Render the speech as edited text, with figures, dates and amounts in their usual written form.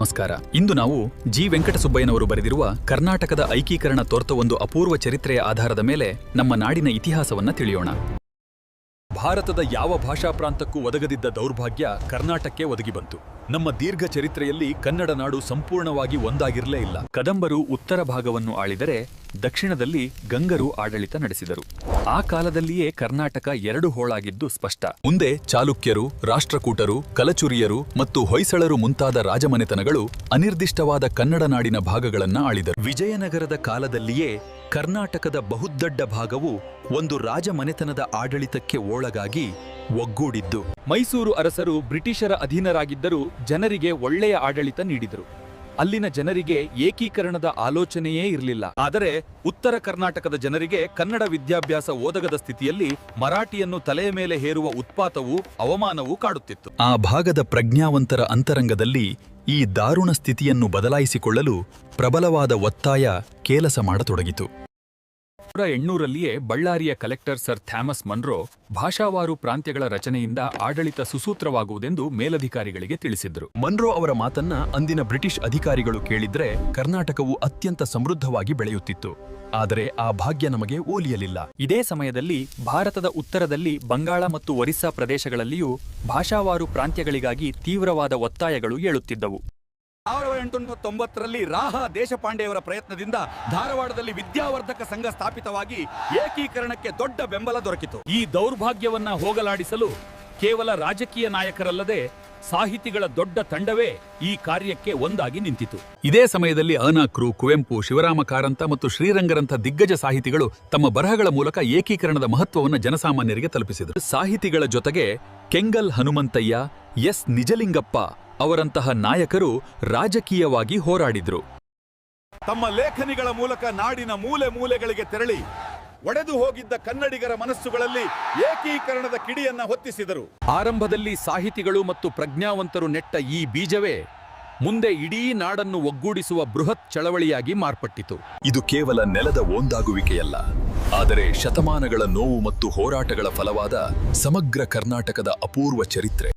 ನಮಸ್ಕಾರ. ಇಂದು ನಾವು ಜಿ ವೆಂಕಟಸುಬ್ಬಯ್ಯನವರು ಬರೆದಿರುವ ಕರ್ನಾಟಕದ ಐಕೀಕರಣ ತೋರ್ತ ಒಂದು ಅಪೂರ್ವ ಚರಿತ್ರೆಯ ಆಧಾರದ ಮೇಲೆ ನಮ್ಮ ನಾಡಿನ ಇತಿಹಾಸವನ್ನ ತಿಳಿಯೋಣ. ಭಾರತದ ಯಾವ ಭಾಷಾ ಪ್ರಾಂತಕ್ಕೂ ಒದಗದಿದ್ದ ದೌರ್ಭಾಗ್ಯ ಕರ್ನಾಟಕಕ್ಕೆ ಒದಗಿ ಬಂತು. ನಮ್ಮ ದೀರ್ಘ ಚರಿತ್ರೆಯಲ್ಲಿ ಕನ್ನಡ ನಾಡು ಸಂಪೂರ್ಣವಾಗಿ ಒಂದಾಗಿರಲೇ ಇಲ್ಲ. ಕದಂಬರು ಉತ್ತರ ಭಾಗವನ್ನು ಆಳಿದರೆ ದಕ್ಷಿಣದಲ್ಲಿ ಗಂಗರು ಆಡಳಿತ ನಡೆಸಿದರು. ಆ ಕಾಲದಲ್ಲಿಯೇ ಕರ್ನಾಟಕ ಎರಡು ಹೋಳಾಗಿದ್ದು ಸ್ಪಷ್ಟ. ಮುಂದೆ ಚಾಲುಕ್ಯರು, ರಾಷ್ಟ್ರಕೂಟರು, ಕಲಚುರಿಯರು ಮತ್ತು ಹೊಯ್ಸಳರು ಮುಂತಾದ ರಾಜಮನೆತನಗಳು ಅನಿರ್ದಿಷ್ಟವಾದ ಕನ್ನಡ ನಾಡಿನ ಭಾಗಗಳನ್ನ ಆಳಿದರು. ವಿಜಯನಗರದ ಕಾಲದಲ್ಲಿಯೇ ಕರ್ನಾಟಕದ ಬಹುದೊಡ್ಡ ಭಾಗವು ಒಂದು ರಾಜಮನೆತನದ ಆಡಳಿತಕ್ಕೆ ಒಳಗಾಗಿ ಒಗ್ಗೂಡಿದ್ದು. ಮೈಸೂರು ಅರಸರು ಬ್ರಿಟಿಷರ ಅಧೀನರಾಗಿದ್ದರೂ ಜನರಿಗೆ ಒಳ್ಳೆಯ ಆಡಳಿತ ನೀಡಿದರು. ಅಲ್ಲಿನ ಜನರಿಗೆ ಏಕೀಕರಣದ ಆಲೋಚನೆಯೇ ಇರಲಿಲ್ಲ. ಆದರೆ ಉತ್ತರ ಕರ್ನಾಟಕದ ಜನರಿಗೆ ಕನ್ನಡ ವಿದ್ಯಾಭ್ಯಾಸ ಓದಗದ ಸ್ಥಿತಿಯಲ್ಲಿ ಮರಾಠಿಯನ್ನು ತಲೆಯ ಮೇಲೆ ಹೇರುವ ಉತ್ಪಾತವೂ ಅವಮಾನವೂ ಕಾಡುತ್ತಿತ್ತು. ಆ ಭಾಗದ ಪ್ರಜ್ಞಾವಂತರ ಅಂತರಂಗದಲ್ಲಿ ಈ ದಾರುಣ ಸ್ಥಿತಿಯನ್ನು ಬದಲಾಯಿಸಿಕೊಳ್ಳಲು ಪ್ರಬಲವಾದ ಒತ್ತಾಯ ಕೆಲಸ ಮಾಡತೊಡಗಿತು. 1800ರಲ್ಲಿಯೇ ಬಳ್ಳಾರಿಯ ಕಲೆಕ್ಟರ್ ಸರ್ ಥಾಮಸ್ ಮನ್ರೋ ಭಾಷಾವಾರು ಪ್ರಾಂತ್ಯಗಳ ರಚನೆಯಿಂದ ಆಡಳಿತ ಸುಸೂತ್ರವಾಗುವುದೆಂದು ಮೇಲಧಿಕಾರಿಗಳಿಗೆ ತಿಳಿಸಿದ್ರು. ಮನ್ರೋ ಅವರ ಮಾತನ್ನ ಅಂದಿನ ಬ್ರಿಟಿಷ್ ಅಧಿಕಾರಿಗಳು ಕೇಳಿದ್ರೆ ಕರ್ನಾಟಕವು ಅತ್ಯಂತ ಸಮೃದ್ಧವಾಗಿ ಬೆಳೆಯುತ್ತಿತ್ತು. ಆದರೆ ಆ ಭಾಗ್ಯ ನಮಗೆ ಒಲಿಯಲಿಲ್ಲ. ಇದೇ ಸಮಯದಲ್ಲಿ ಭಾರತದ ಉತ್ತರದಲ್ಲಿ ಬಂಗಾಳ ಮತ್ತು ಒರಿಸ್ಸಾ ಪ್ರದೇಶಗಳಲ್ಲಿಯೂ ಭಾಷಾವಾರು ಪ್ರಾಂತ್ಯಗಳಿಗಾಗಿ ತೀವ್ರವಾದ ಒತ್ತಾಯಗಳು ಏಳುತ್ತಿದ್ದವು. 1890ರಲ್ಲಿ ರಾಹ ದೇಶಪಾಂಡೆಯವರ ಪ್ರಯತ್ನದಿಂದ ಧಾರವಾಡದಲ್ಲಿ ವಿದ್ಯಾವರ್ಧಕ ಸಂಘ ಸ್ಥಾಪಿತವಾಗಿ ಏಕೀಕರಣಕ್ಕೆ ದೊಡ್ಡ ಬೆಂಬಲ ದೊರಕಿತು. ಈ ದೌರ್ಭಾಗ್ಯವನ್ನ ಹೋಗಲಾಡಿಸಲು ಕೇವಲ ರಾಜಕೀಯ ನಾಯಕರಲ್ಲದೆ ಸಾಹಿತಿಗಳ ದೊಡ್ಡ ತಂಡವೇ ಈ ಕಾರ್ಯಕ್ಕೆ ಒಂದಾಗಿ ನಿಂತಿತು. ಇದೇ ಸಮಯದಲ್ಲಿ ಅ.ನ. ಕುವೆಂಪು, ಶಿವರಾಮ ಕಾರಂತ ಮತ್ತು ಶ್ರೀರಂಗರಂಥ ದಿಗ್ಗಜ ಸಾಹಿತಿಗಳು ತಮ್ಮ ಬರಹಗಳ ಮೂಲಕ ಏಕೀಕರಣದ ಮಹತ್ವವನ್ನು ಜನಸಾಮಾನ್ಯರಿಗೆ ತಲುಪಿಸಿದರು. ಸಾಹಿತಿಗಳ ಜೊತೆಗೆ ಕೆಂಗಲ್ ಹನುಮಂತಯ್ಯ, ಎಸ್ ನಿಜಲಿಂಗಪ್ಪ ಅವರಂತಹ ನಾಯಕರು ರಾಜಕೀಯವಾಗಿ ಹೋರಾಡಿದ್ರು. ತಮ್ಮ ಲೇಖನಿಗಳ ಮೂಲಕ ನಾಡಿನ ಮೂಲೆ ಮೂಲೆಗಳಿಗೆ ತೆರಳಿ ಒಡೆದು ಹೋಗಿದ್ದ ಕನ್ನಡಿಗರ ಮನಸ್ಸುಗಳಲ್ಲಿ ಏಕೀಕರಣದ ಕಿಡಿಯನ್ನ ಹೊತ್ತಿಸಿದರು. ಆರಂಭದಲ್ಲಿ ಸಾಹಿತಿಗಳು ಮತ್ತು ಪ್ರಜ್ಞಾವಂತರು ನೆಟ್ಟ ಈ ಬೀಜವೇ ಮುಂದೆ ಇಡೀ ನಾಡನ್ನು ಒಗ್ಗೂಡಿಸುವ ಬೃಹತ್ ಚಳವಳಿಯಾಗಿ ಮಾರ್ಪಟ್ಟಿತು. ಇದು ಕೇವಲ ನೆಲದ ಒಂದಾಗುವಿಕೆಯಲ್ಲ, ಆದರೆ ಶತಮಾನಗಳ ನೋವು ಮತ್ತು ಹೋರಾಟಗಳ ಫಲವಾದ ಸಮಗ್ರ ಕರ್ನಾಟಕದ ಅಪೂರ್ವ ಚರಿತ್ರೆ.